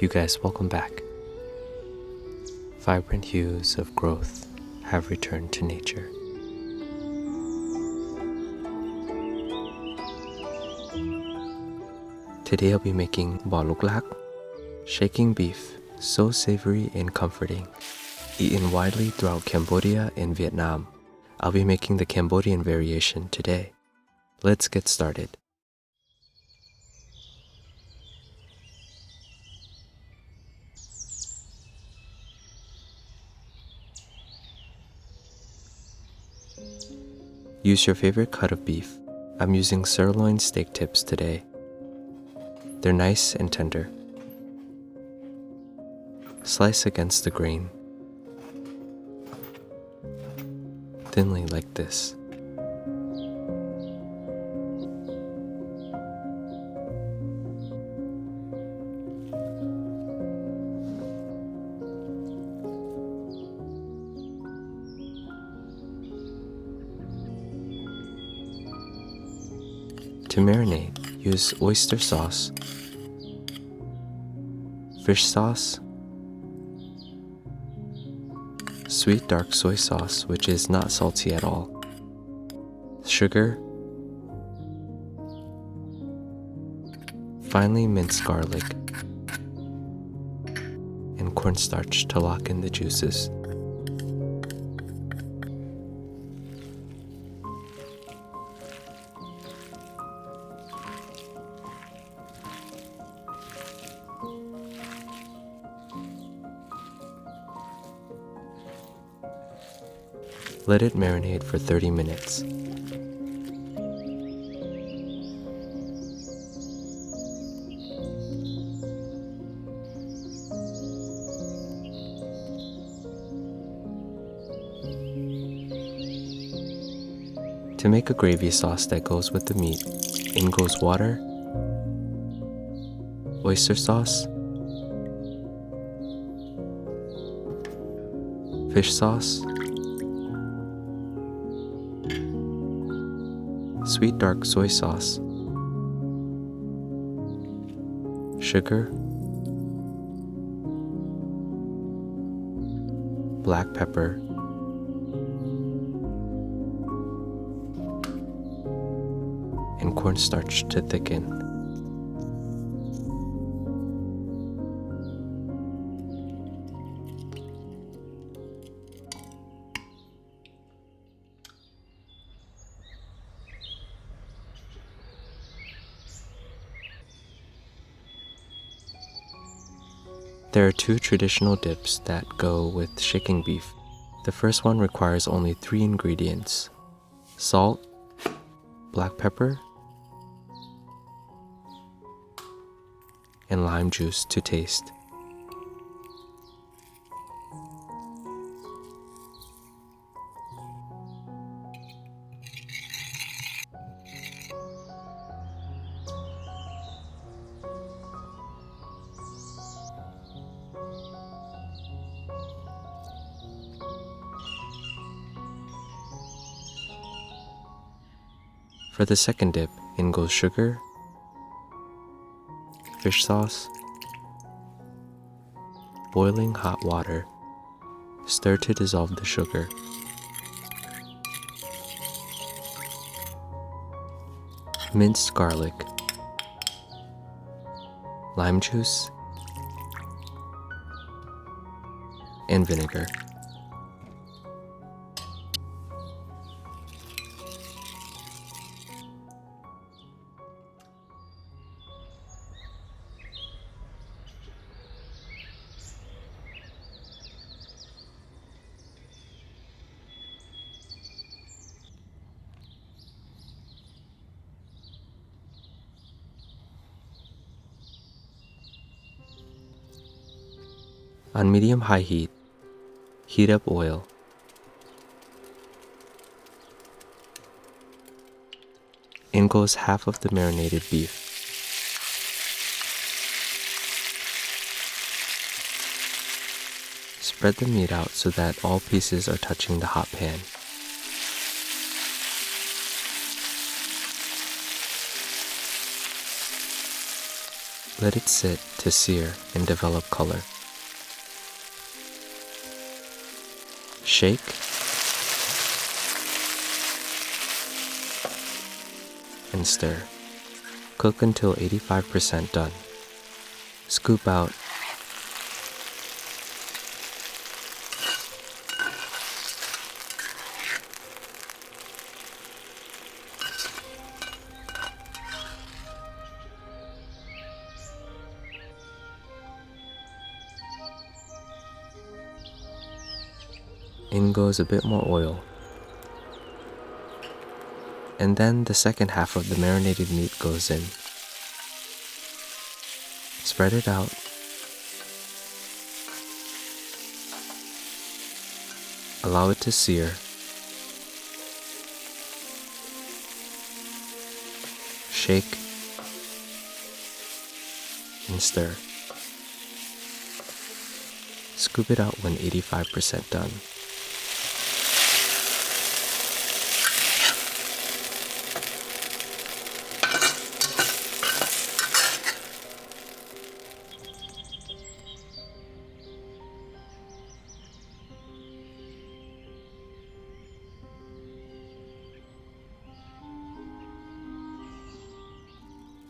You guys, welcome back. Vibrant hues of growth have returned to nature. Today I'll be making Lok Lak, shaking beef, so savory and comforting. Eaten widely throughout Cambodia and Vietnam, I'll be making the Cambodian variation today. Let's get started. Use your favorite cut of beef. I'm using sirloin steak tips today. They're nice and tender. Slice against the grain, thinly like this. To marinate, use oyster sauce, fish sauce, sweet dark soy sauce, which is not salty at all, sugar, finely minced garlic, and cornstarch to lock in the juices. Let it marinate for 30 minutes. To make a gravy sauce that goes with the meat, in goes water, oyster sauce, fish sauce, sweet dark soy sauce, sugar, black pepper, and cornstarch to thicken. There are two traditional dips that go with shaking beef. The first one requires only 3 ingredients: salt, black pepper, and lime juice to taste. For the second dip, in goes sugar, fish sauce, boiling hot water, stir to dissolve the sugar, minced garlic, lime juice, and vinegar. On medium-high heat, heat up oil. In goes half of the marinated beef. Spread the meat out so that all pieces are touching the hot pan. Let it sit to sear and develop color. Shake and stir. Cook until 85% done. Scoop out. In goes a bit more oil. And then the second half of the marinated meat goes in. Spread it out. Allow it to sear. Shake and stir. Scoop it out when 85% done.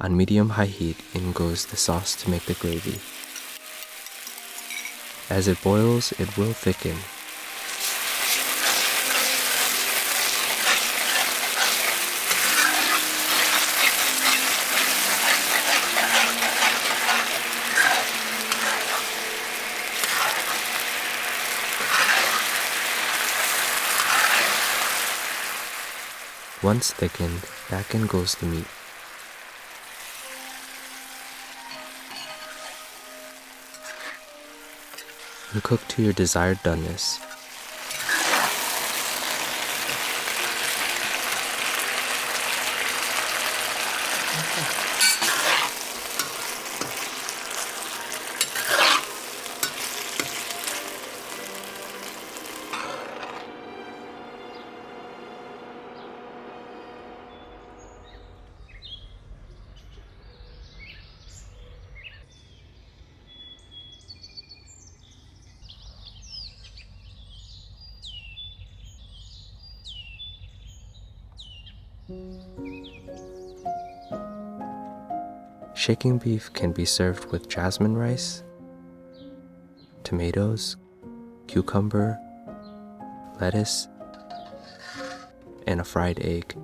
On medium-high heat, in goes the sauce to make the gravy. As it boils, it will thicken. Once thickened, back in goes the meat. And cook to your desired doneness. Shaking beef can be served with jasmine rice, tomatoes, cucumber, lettuce, and a fried egg.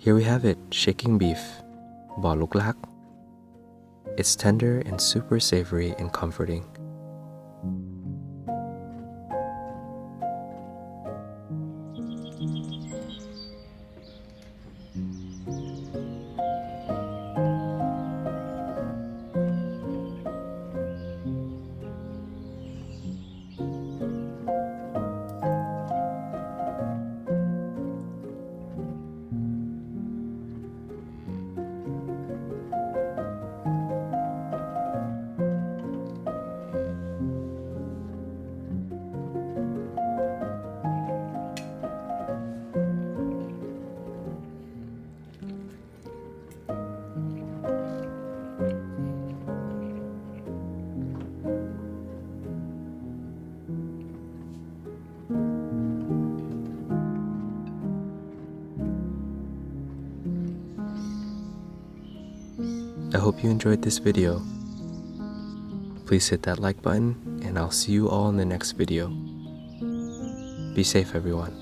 Here we have it, shaking beef, bò Luc Lac. It's tender and super savory and comforting. I hope you enjoyed this video. Please hit that like button, and I'll see you all in the next video. Be safe, everyone.